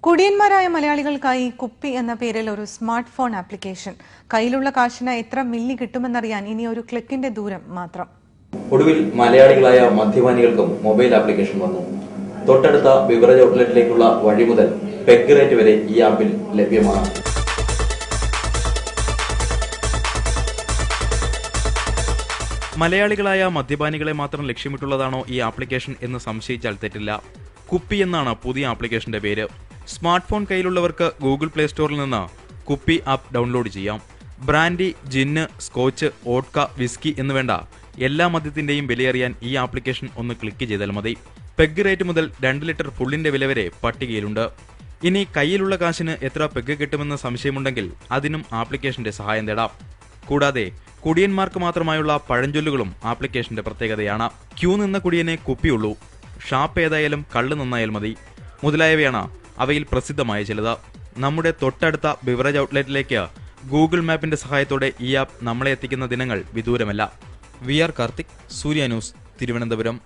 കുടിയന്മാരായ മലയാളികൾക്കായി കുപ്പി എന്ന പേരിൽ ഒരു സ്മാർട്ട് ഫോൺ ആപ്ലിക്കേഷൻ. കയ്യിലുള്ള കാശിന് എത്ര മില്ലി കിട്ടുമെന്നറിയാൻ ഇനി ഒരു ക്ലിക്കിന്റെ ദൂരം മാത്രം. ഒടുവിൽ മലയാളികളായ മദ്യപാനികൾക്കും മൊബൈൽ ആപ്ലിക്കേഷൻ വന്നു. തൊട്ടടുത്ത ബിവറേജ് ഔട്ട്ലെറ്റിലേക്കുള്ള വഴി മുതൽ പെഗ് റേറ്റ് വരെ ഈ ആപ്പിൽ ലഭ്യമാണ്. മലയാളികളായ മദ്യപാനികളെ മാത്രം ലക്ഷ്യമിട്ടുള്ളതാണോ ഈ ആപ്ലിക്കേഷൻ എന്ന് സംശയിച്ചാൽ തെറ്റില്ല. കുപ്പി എന്നാണ് പുതിയ ആപ്ലിക്കേഷന്റെ പേര്. സ്മാർട്ട് ഫോൺ കയ്യിലുള്ളവർക്ക് ഗൂഗിൾ പ്ലേ സ്റ്റോറിൽ നിന്ന് കുപ്പി ആപ്പ് ഡൗൺലോഡ് ചെയ്യാം. ബ്രാൻഡി, ജിന്ന്, സ്കോച്ച്, വോഡ്ക, വിസ്കി എന്നുവേണ്ട എല്ലാ മദ്യത്തിന്റെയും വിലയറിയാൻ ഈ ആപ്ലിക്കേഷൻ ഒന്ന് ക്ലിക്ക് ചെയ്താൽ മതി. പെഗ് റേറ്റ് മുതൽ 2 ലിറ്റർ ഫുള്ളിന്റെ വില വരെ പട്ടികയിലുണ്ട്. ഇനി കയ്യിലുള്ള കാശിന് എത്ര പെഗ് കിട്ടുമെന്ന് സംശയമുണ്ടെങ്കിൽ അതിനും ആപ്ലിക്കേഷന്റെ സഹായം തേടാം. കൂടാതെ കുടിയന്മാർക്ക് മാത്രമായുള്ള പഴഞ്ചൊല്ലുകളും ആപ്ലിക്കേഷന്റെ പ്രത്യേകതയാണ്. ക്യൂ നിന്ന കുടിയനെ കുപ്പിയുള്ളൂ, ഷാപ്പ് ഏതായാലും കള്ള് നന്നായാൽ മതി മുതലായവയാണ് അവയിൽ പ്രസിദ്ധമായ ചിലത്. നമ്മുടെ തൊട്ടടുത്ത ബിവറേജ് ഔട്ട്ലെറ്റിലേക്ക് ഗൂഗിൾ മാപ്പിന്റെ സഹായത്തോടെ ഈ ആപ്പ് നമ്മളെ എത്തിക്കുന്ന ദിനങ്ങൾ വിദൂരമല്ല. VR കാർത്തിക്, സൂര്യ ന്യൂസ്, തിരുവനന്തപുരം.